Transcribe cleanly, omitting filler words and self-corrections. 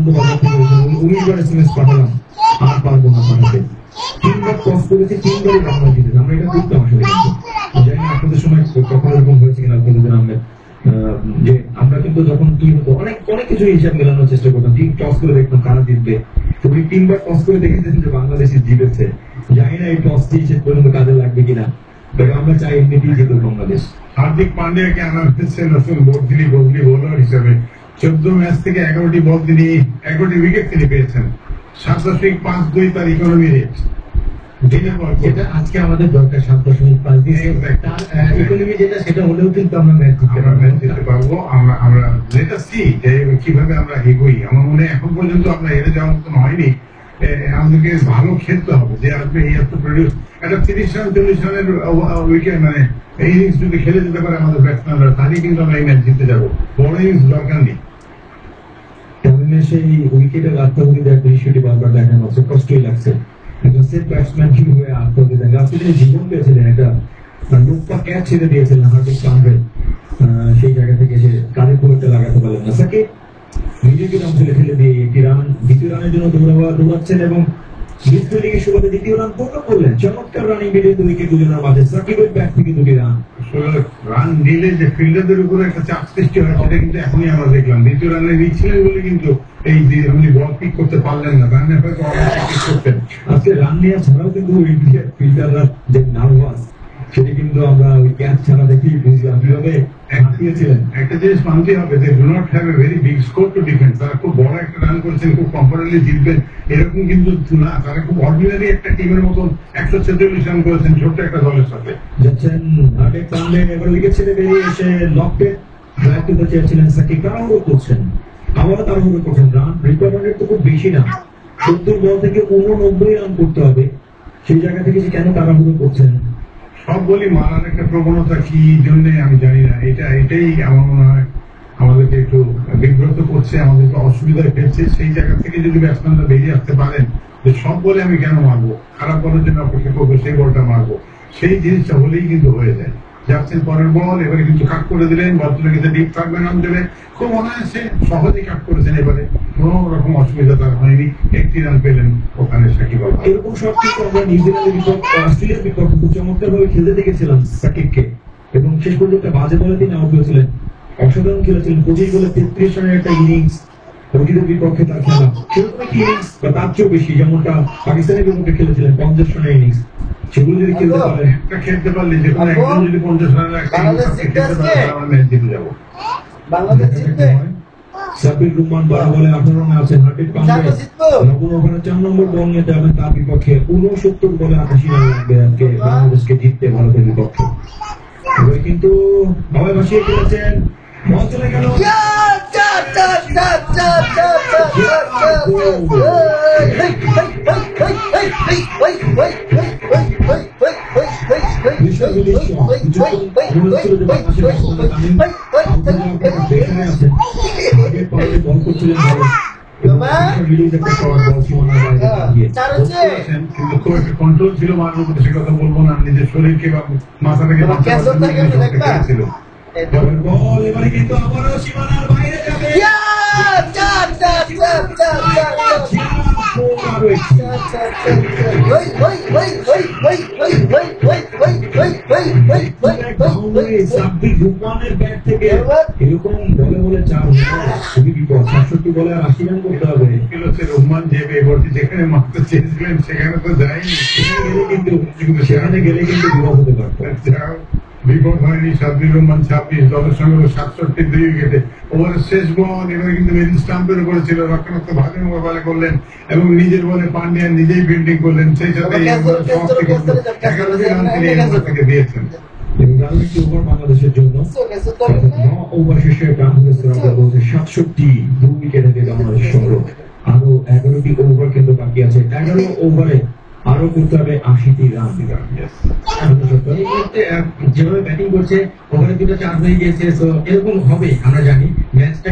আনন্দ বাজার থেকে 19 বার SMS পাঠালাম, আর পারবো না পাঠাতে। 3 বার ক্রস করেছি, 3 বারই বাংলা জিতেছে। আমরা এটা করতাম আসলে, কিন্তু জানি না আপনাদের সময় কখনো এরকম হয়েছে কিনা আপনাদের আহমেদ, যে আমরা কিন্তু যখন কি হতো অনেক অনেক কিছু হিসাব মেলানোর চেষ্টা করতাম, ঠিক টস করে দেখতাম কারা জিতবে। তো উনি 3 বার টস করে দেখেছেন যে বাংলাদেশ জিতেছে। জানি না এই টসটি শেষ পর্যন্ত কাজে লাগবে কিনা, তবে আমরা চাই এমনিতেই জিতুক বাংলাদেশ। হার্দিক পান্ডিয়াকে আনা হয়েছে নতুন বদলি বোলার হিসেবে। 14 ম্যাচ থেকে 11টি বল তিনি 11টি উইকেট তিনি পেয়েছেন। 7.52 তার ইকোনমি রেট। যেটা আজকে আমাদের দরকার, 7.5 দিয়ে তার ইকোনমি যেটা, সেটা হলেও কিন্তু আমরা ম্যাচ জিততে পারবো। আমরা যেটা কিভাবে আমরা এগোই, আমার মনে এখন পর্যন্ত আমরা হেরে যাওয়ার মতন হয়নি। আমাদেরকে ভালো খেলতে হবে, যে আসবে এই এত প্রডিউস একটা 30 রান 40 রানের উইকেট মানে ইনিংস যদি খেলে যেতে পারে আমাদের ব্যাটসম্যানরা, তাহলে কিন্তু আমরা এই ম্যাচ জিতে যাবো। বড় ইনিংস দরকার নেই। সেই উইকেটের আত্মগতি দেওয়ার দৃশ্যটি বারবার দেখানো হচ্ছে, কষ্টই লাগছে। একজন সেফ ব্যাটসম্যান কিভাবে আত্মগতি দেন, আপনি তিনি জীবন পেয়েছিলেন, একটা লুপ্পা ক্যাচ ছেড়ে দিয়েছিলেন হার্দিক পান্ডিয়া, সেই জায়গা থেকে সে কাঁধে খুলতে লাগাতে পারলেন না। সাকিব নিজেকে অঞ্চলে ফেলে দিয়ে একটি রান, দ্বিতীয় রানের জন্য দৌড়াচ্ছেন এবং মিসফিল্ডিংয়ের সুবাদে দ্বিতীয় রান পূর্ণ করলেন। চমৎকার রানিং বেরিয়ে উইকেট দুজনের মাঝে, সাকিবের ব্যাট থেকে 2টি রান। রান নিলে যে ফিল্ডারদের উপরে একটা চাপ সৃষ্টি হয়, সেটা কিন্তু এখনই আমরা দেখলাম। দ্বিতীয় রানে নিচ্ছিলেন বলে কিন্তু এই যে উনি বল পিক করতে পারলেন না, রানের হয়তো করতেন। আজকে রান নেওয়া ছাড়াও কিন্তু ইন্ডিয়ার ফিল্ডাররা যে নার্ভাস, সেটা কিন্তু আমরা ওই ক্যাচ ছাড়া দেখি বুঝলাম কিভাবে হাঁটিয়েছিলেন। একটা জিনিস মানতে হবে যে do not have a very big score to defend. তারা খুব বড় একটা রান করেছেন, খুব কমফোর্টেবলি জিতবেন এরকম কিন্তু না। তারা খুব অর্ডিনারি একটা টিমের মতন 146 রান করেছেন ছোট্ট একটা দলের সাথে। যাচ্ছেন হার্দিক পান্ডিয়া, এবার উইকেট ছেড়ে বেরিয়ে এসে লকটে ব্যাট করতে চেয়েছিলেন সাকিব, তাড়াহুড়ো করছেন, আবারও তাড়াহুড়ো করছেন। রান রিকোয়ারমেন্ট তো খুব বেশি না, 70 বল থেকে 89 রান করতে হবে, সেই জায়গা থেকে যে কেন তাড়াহুড়ো করছেন? সব বলি মারার একটা প্রবণতা কি জন্য আমি জানি না। এটাই আমার মনে হয় আমাদেরকে একটু বিব্রত করছে, আমাদেরকে অসুবিধায় ফেলছে। সেই জায়গা থেকে যদি ব্যাটসম্যানরা বেরিয়ে আসতে পারেন যে সব বলে আমি কেন মারবো, খারাপ বলের জন্য অপেক্ষা করবো, সেই বলটা মারবো, সেই জিনিসটা হলেই কিন্তু হয়ে যায়। যাচ্ছেন পরের বল, এবারে কিন্তু কাট করে দিলেন, বল তুলে কিন্তু ডিপ থাকবে নাম দেবে, খুব অনায়াসে সহজেই কাট করেছেন। এবারে কোন রকম অসুবিধা তার হয়নি, 1টি রান পেলেন ওখানে সাকিব। এরকম সব কিন্তু আমরা নিউজিল্যান্ডের বিপক্ষে, অস্ট্রেলিয়ার বিপক্ষে খুব চমৎকার ভাবে খেলতে দেখেছিলাম সাকিবকে, এবং শেষ পর্যন্ত বাজে বলে তিনি আউট হয়েছিলেন। অসাধারণ খেলেছিলেন, 25 বলে 33 রানের একটা ইনিংস। রোহিতের বিপক্ষে তার খেলা সেরকম একটি ইনিংস বা তার চেয়েও বেশি, যেমনটা পাকিস্তানের বিপক্ষে খেলেছিলেন 50 রানের ইনিংস। সেগুলো যদি খেলতে পারে, খেলতে পারলে যে কোনো একজন যদি 50 রানের একটা ইনিংস খেলতে পারে, আমরা ম্যাচ জিতে যাবো। বাংলাদেশ জিতবে। সাবির রহমান 12 বলে 18 রানে আছেন। হার্দিক পান্ডিয়া নবম ওভারে 4 নম্বর বল নিয়ে যাবেন তার বিপক্ষে। 69 বলে 88 রান লাগবে আজকে বাংলাদেশকে জিততে ভারতের বিপক্ষে। এবার কিন্তু হাওয়ায় ভাসিয়ে খেলেছেন, বল চলে গেল। কন্ট্রোল ছিল মারার উপরে, সে কথা বলবো না। নিজের শরীরকে বা মাথাটাকে ছিল। এবারে কিন্তু আবারও সীমানার বাইরে যাবে। এরকম বলে বলে 4 খুবই বিপদ। 67 বলে আর 80 রান করতে হবে। রহমান যেখানে মারতে চেয়েছিলেন সেখানে তো যায়নি, সেখানে গেলে কিন্তু বিপদ হতে পারত। বিপদ হয়নি। সাব্বির রহমান 26, দলের সঙ্গে 67 2 উইকেটে। ওভারের শেষ বল এবারে কিন্তু মেরিন স্টাম্পের উপরে ছিল, রক্ষণাত্মক ভাবে মোকাবেলা করলেন এবং নিজের বলে পান্ডিয়া নিজেই ফিল্ডিং করলেন। সেই সাথে 11টি রান তিনি থেকে দিয়েছেন। বাংলাদেশের জন্য ওভার শেষে রান হয়েছে 67, 2 উইকেট থেকে বাংলাদেশ সংগ্রহ। আরো 11টি ওভার কিন্তু বাকি আছে। 11 ওভারে আরো করতে হবে 80টি রান। যেভাবে ব্যাটিং করছে ওভারে 2টা 4 হয়ে গিয়েছে, এরকম হবে আমরা জানি। ম্যাচটা